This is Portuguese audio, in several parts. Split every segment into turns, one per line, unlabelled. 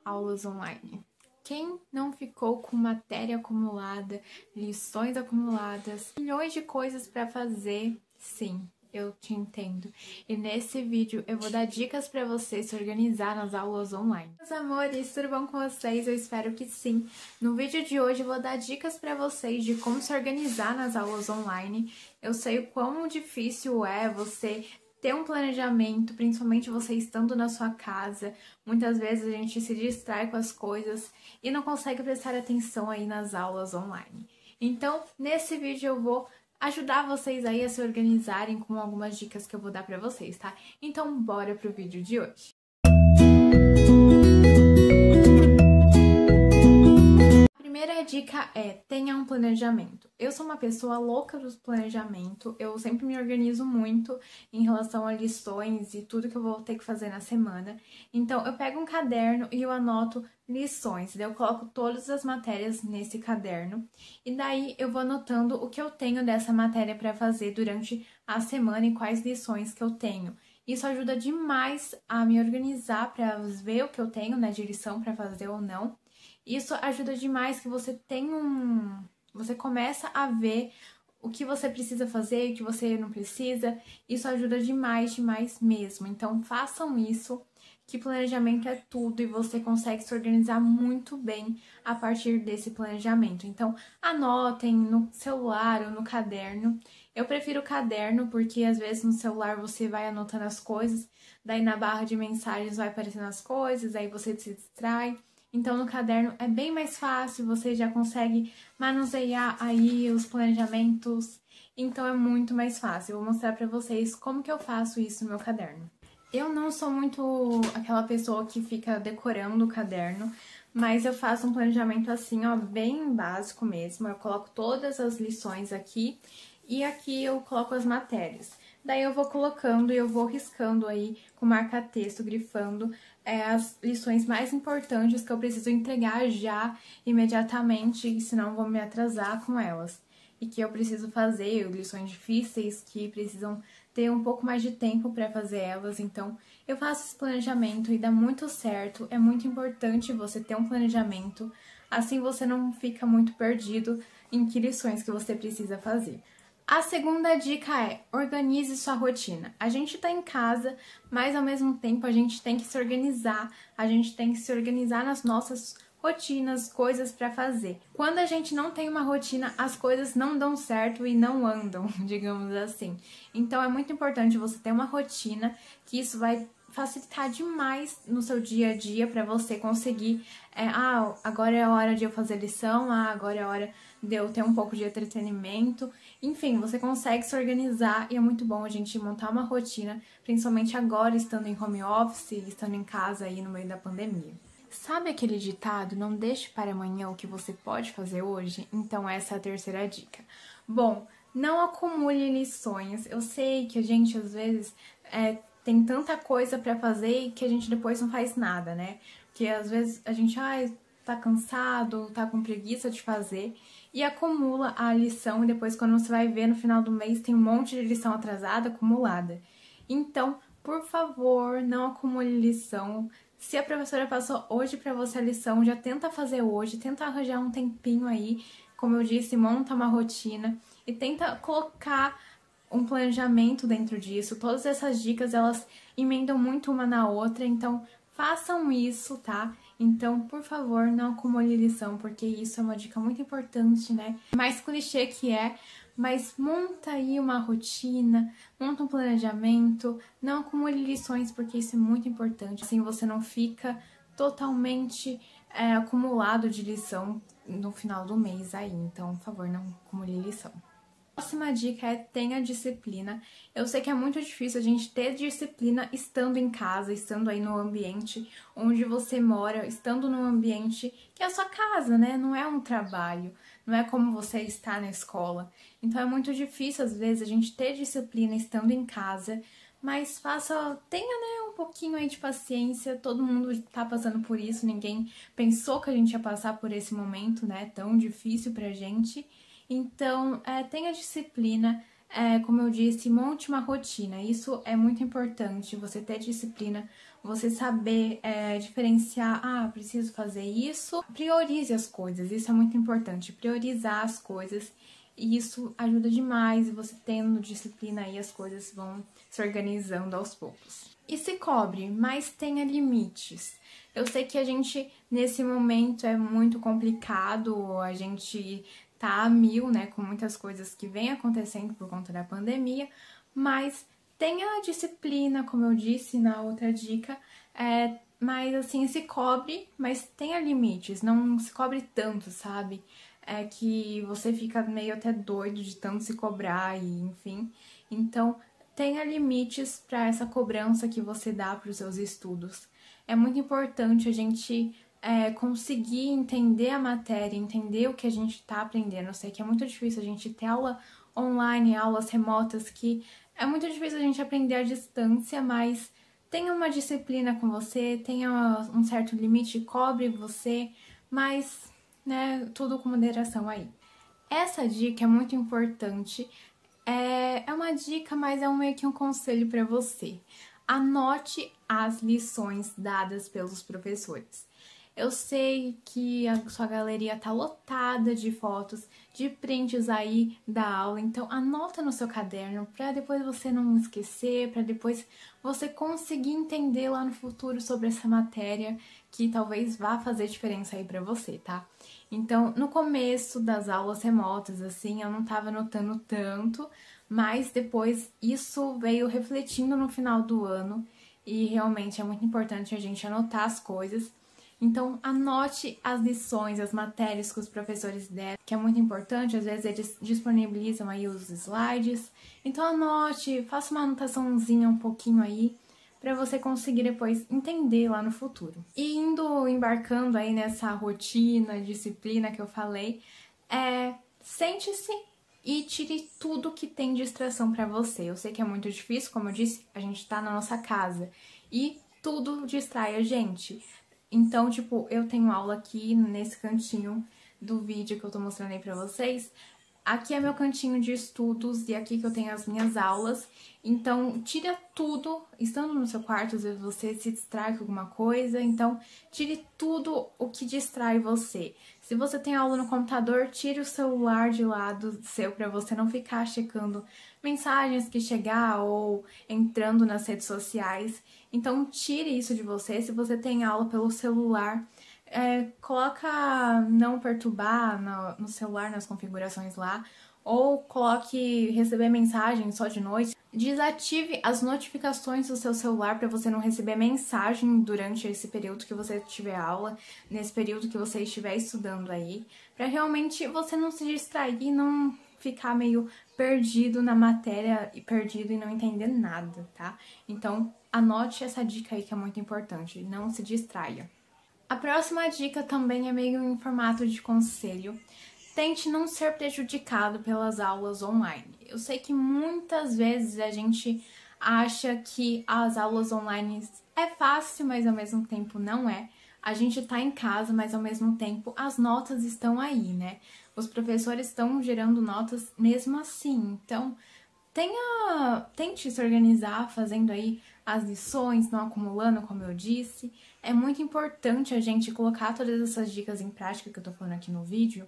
aulas online. Quem não ficou com matéria acumulada, lições acumuladas, milhões de coisas para fazer? Sim, eu te entendo. E nesse vídeo eu vou dar dicas para você se organizar nas aulas online. Meus amores, tudo bom com vocês? Eu espero que sim. No vídeo de hoje eu vou dar dicas para vocês de como se organizar nas aulas online. Eu sei o quão difícil é você ter um planejamento, principalmente você estando na sua casa. Muitas vezes a gente se distrai com as coisas e não consegue prestar atenção aí nas aulas online. Então, nesse vídeo eu vou ajudar vocês aí a se organizarem com algumas dicas que eu vou dar pra vocês, tá? Então, bora pro vídeo de hoje. A primeira dica é, tenha um planejamento. Eu sou uma pessoa louca do planejamento, eu sempre me organizo muito em relação a lições e tudo que eu vou ter que fazer na semana. Então, eu pego um caderno e eu anoto lições, daí eu coloco todas as matérias nesse caderno e daí eu vou anotando o que eu tenho dessa matéria para fazer durante a semana e quais lições que eu tenho. Isso ajuda demais a me organizar para ver o que eu tenho, né, de lição para fazer ou não. Isso ajuda demais que você você começa a ver o que você precisa fazer e o que você não precisa. Isso ajuda demais, demais mesmo. Então, façam isso, que planejamento é tudo e você consegue se organizar muito bem a partir desse planejamento. Então, anotem no celular ou no caderno. Eu prefiro o caderno porque às vezes no celular você vai anotando as coisas, daí na barra de mensagens vai aparecendo as coisas, aí você se distrai. Então, no caderno é bem mais fácil, você já consegue manusear aí os planejamentos, então é muito mais fácil. Eu vou mostrar pra vocês como que eu faço isso no meu caderno. Eu não sou muito aquela pessoa que fica decorando o caderno, mas eu faço um planejamento assim, ó, bem básico mesmo. Eu coloco todas as lições aqui e aqui eu coloco as matérias. Daí eu vou colocando e eu vou riscando aí com marca-texto, grifando as lições mais importantes que eu preciso entregar já, imediatamente, senão eu vou me atrasar com elas. E que eu preciso fazer, lições difíceis que precisam ter um pouco mais de tempo para fazer elas. Então, eu faço esse planejamento e dá muito certo. É muito importante você ter um planejamento, assim você não fica muito perdido em que lições que você precisa fazer. A segunda dica é, organize sua rotina. A gente tá em casa, mas ao mesmo tempo a gente tem que se organizar, a gente tem que se organizar nas nossas rotinas, coisas para fazer. Quando a gente não tem uma rotina, as coisas não dão certo e não andam, digamos assim. Então é muito importante você ter uma rotina, que isso vai facilitar demais no seu dia a dia para você conseguir, agora é a hora de eu fazer lição, agora é a hora de eu ter um pouco de entretenimento. Enfim, você consegue se organizar e é muito bom a gente montar uma rotina, principalmente agora estando em home office, estando em casa aí no meio da pandemia. Sabe aquele ditado, não deixe para amanhã o que você pode fazer hoje? Então essa é a terceira dica. Bom, não acumule lições. Eu sei que a gente às vezes tem tanta coisa para fazer e que a gente depois não faz nada, né? Porque às vezes a gente, tá cansado, tá com preguiça de fazer e acumula a lição e depois quando você vai ver no final do mês tem um monte de lição atrasada, acumulada. Então, por favor, não acumule lição. Se a professora passou hoje para você a lição, já tenta fazer hoje, tenta arranjar um tempinho aí, como eu disse, monta uma rotina e tenta colocar um planejamento dentro disso. Todas essas dicas, elas emendam muito uma na outra, então façam isso, tá? Então, por favor, não acumule lição, porque isso é uma dica muito importante, né? Mais clichê que é, mas monta aí uma rotina, monta um planejamento, não acumule lições, porque isso é muito importante. Assim você não fica totalmente acumulado de lição no final do mês aí. Então, por favor, não acumule lição. A próxima dica é tenha disciplina. Eu sei que é muito difícil a gente ter disciplina estando em casa, estando aí no ambiente onde você mora, estando num ambiente que é a sua casa, né? Não é um trabalho, não é como você está na escola. Então é muito difícil às vezes a gente ter disciplina estando em casa, mas tenha, né, um pouquinho aí de paciência. Todo mundo tá passando por isso, ninguém pensou que a gente ia passar por esse momento, né, tão difícil pra gente. Então, tenha disciplina, como eu disse, monte uma rotina. Isso é muito importante, você ter disciplina, você saber diferenciar, preciso fazer isso. Priorize as coisas, isso é muito importante, priorizar as coisas. E isso ajuda demais, e você tendo disciplina aí, as coisas vão se organizando aos poucos. E se cobre, mas tenha limites. Eu sei que a gente, nesse momento, é muito complicado, a gente tá a mil, né, com muitas coisas que vem acontecendo por conta da pandemia, mas tenha disciplina, como eu disse na outra dica, mas assim, se cobre, mas tenha limites, não se cobre tanto, sabe? É que você fica meio até doido de tanto se cobrar e enfim. Então, tenha limites para essa cobrança que você dá para os seus estudos. É muito importante a gente conseguir entender a matéria, entender o que a gente está aprendendo. Eu sei que é muito difícil a gente ter aula online, aulas remotas, que é muito difícil a gente aprender à distância, mas tenha uma disciplina com você, tenha um certo limite, cobre você, mas né, tudo com moderação aí. Essa dica é muito importante, é uma dica, mas é meio que um conselho para você. Anote as lições dadas pelos professores. Eu sei que a sua galeria tá lotada de fotos, de prints aí da aula, então anota no seu caderno para depois você não esquecer, para depois você conseguir entender lá no futuro sobre essa matéria que talvez vá fazer diferença aí para você, tá? Então, no começo das aulas remotas, assim, eu não tava anotando tanto, mas depois isso veio refletindo no final do ano e realmente é muito importante a gente anotar as coisas. Então, anote as lições, as matérias que os professores deram, que é muito importante, às vezes eles disponibilizam aí os slides. Então, anote, faça uma anotaçãozinha um pouquinho aí, para você conseguir depois entender lá no futuro. E embarcando aí nessa rotina, disciplina que eu falei, sente-se e tire tudo que tem distração para você. Eu sei que é muito difícil, como eu disse, a gente tá na nossa casa e tudo distrai a gente. Então, tipo, eu tenho aula aqui nesse cantinho do vídeo que eu tô mostrando aí pra vocês. Aqui é meu cantinho de estudos e aqui que eu tenho as minhas aulas. Então, tira tudo, estando no seu quarto, às vezes você se distrai com alguma coisa, então tire tudo o que distrai você. Se você tem aula no computador, tire o celular de lado seu para você não ficar checando mensagens que chegar ou entrando nas redes sociais. Então, tire isso de você. Se você tem aula pelo celular, coloca não perturbar no celular, nas configurações lá, ou coloque receber mensagem só de noite. Desative as notificações do seu celular para você não receber mensagem durante esse período que você tiver aula, nesse período que você estiver estudando aí, para realmente você não se distrair e não ficar meio perdido na matéria e perdido e não entender nada, tá? Então, anote essa dica aí que é muito importante, não se distraia. A próxima dica também é meio em formato de conselho. Tente não ser prejudicado pelas aulas online. Eu sei que muitas vezes a gente acha que as aulas online é fácil, mas ao mesmo tempo não é. A gente tá em casa, mas ao mesmo tempo as notas estão aí, né? Os professores estão gerando notas mesmo assim. Então, tente se organizar fazendo aí as lições, não acumulando, como eu disse. É muito importante a gente colocar todas essas dicas em prática que eu tô falando aqui no vídeo,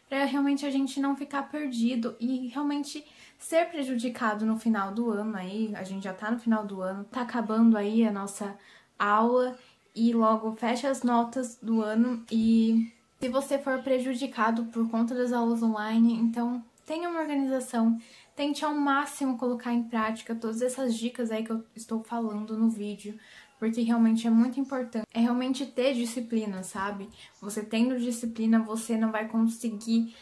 para realmente a gente não ficar perdido e realmente ser prejudicado no final do ano aí. A gente já tá no final do ano, tá acabando aí a nossa aula e logo fecha as notas do ano e se você for prejudicado por conta das aulas online, então tenha uma organização, tente ao máximo colocar em prática todas essas dicas aí que eu estou falando no vídeo, porque realmente é muito importante. É realmente ter disciplina, sabe? Você tendo disciplina, você não vai conseguir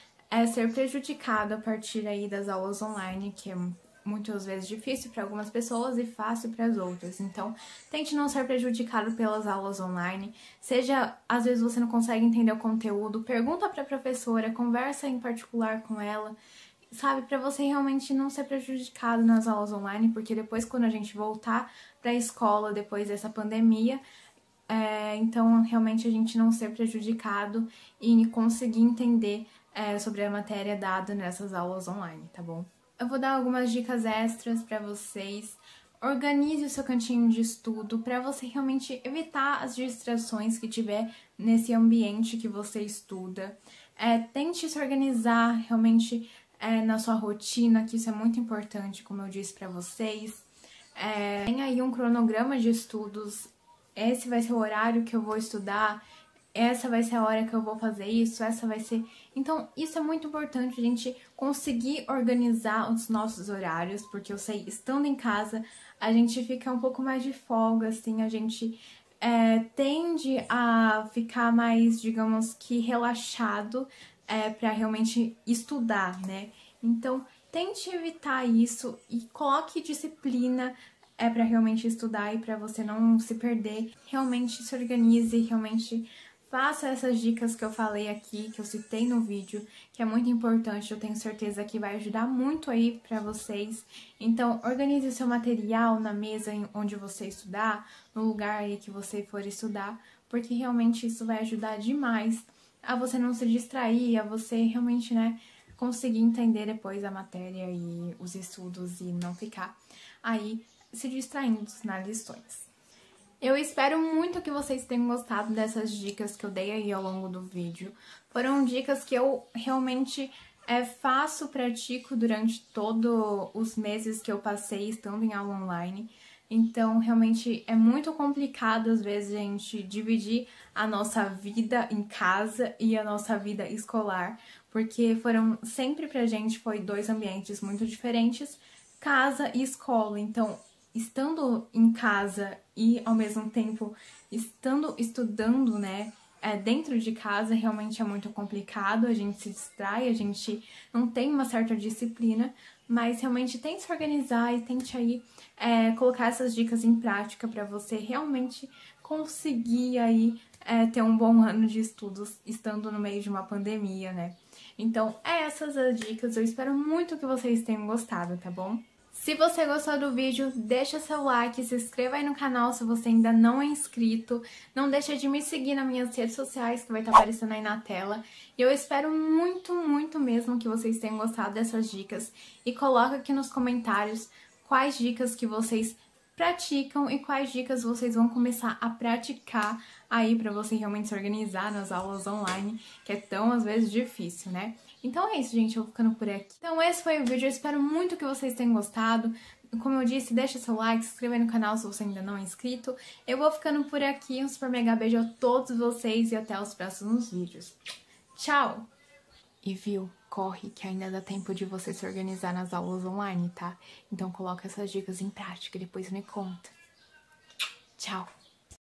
ser prejudicado a partir aí das aulas online, que é muitas vezes difícil para algumas pessoas e fácil para as outras. Então, tente não ser prejudicado pelas aulas online. Seja, às vezes você não consegue entender o conteúdo, pergunta para a professora, conversa em particular com ela, sabe, para você realmente não ser prejudicado nas aulas online, porque depois quando a gente voltar para a escola depois dessa pandemia, então realmente a gente não ser prejudicado e conseguir entender sobre a matéria dada nessas aulas online, tá bom? Eu vou dar algumas dicas extras para vocês. organize o seu cantinho de estudo para você realmente evitar as distrações que tiver nesse ambiente que você estuda. Tente se organizar realmente na sua rotina, que isso é muito importante, como eu disse para vocês. Tem aí um cronograma de estudos, esse vai ser o horário que eu vou estudar, essa vai ser a hora que eu vou fazer isso, essa vai ser... Então, isso é muito importante, a gente conseguir organizar os nossos horários, porque eu sei, estando em casa, a gente fica um pouco mais de folga, assim, a gente tende a ficar mais, digamos que, relaxado para realmente estudar, né? Então, tente evitar isso e coloque disciplina para realmente estudar e para você não se perder. Realmente se organize, realmente faça essas dicas que eu falei aqui, que eu citei no vídeo, que é muito importante, eu tenho certeza que vai ajudar muito aí pra vocês. Então, organize o seu material na mesa onde você estudar, no lugar aí que você for estudar, porque realmente isso vai ajudar demais a você não se distrair, a você realmente, né, conseguir entender depois a matéria e os estudos e não ficar aí se distraindo nas lições. Eu espero muito que vocês tenham gostado dessas dicas que eu dei aí ao longo do vídeo. Foram dicas que eu realmente faço, pratico durante todos os meses que eu passei estando em aula online. Então, realmente é muito complicado, às vezes, a gente dividir a nossa vida em casa e a nossa vida escolar, porque sempre pra gente foi dois ambientes muito diferentes, casa e escola. Então, estando em casa e ao mesmo tempo estudando, né, dentro de casa, realmente é muito complicado, a gente se distrai, a gente não tem uma certa disciplina, mas realmente tente se organizar e tente aí colocar essas dicas em prática para você realmente conseguir aí ter um bom ano de estudos estando no meio de uma pandemia, né? Então, essas as dicas, eu espero muito que vocês tenham gostado, tá bom? Se você gostou do vídeo, deixa seu like, se inscreva aí no canal se você ainda não é inscrito. Não deixa de me seguir nas minhas redes sociais, que vai estar aparecendo aí na tela. E eu espero muito, muito mesmo que vocês tenham gostado dessas dicas. E coloca aqui nos comentários quais dicas que vocês praticam e quais dicas vocês vão começar a praticar aí pra você realmente se organizar nas aulas online, que é tão, às vezes, difícil, né? Então é isso, gente, eu vou ficando por aqui. Então esse foi o vídeo, eu espero muito que vocês tenham gostado. Como eu disse, deixa seu like, se inscreva aí no canal se você ainda não é inscrito. Eu vou ficando por aqui, um super mega beijo a todos vocês e até os próximos vídeos. Tchau! E viu, corre que ainda dá tempo de você se organizar nas aulas online, tá? Então coloca essas dicas em prática e depois me conta. Tchau!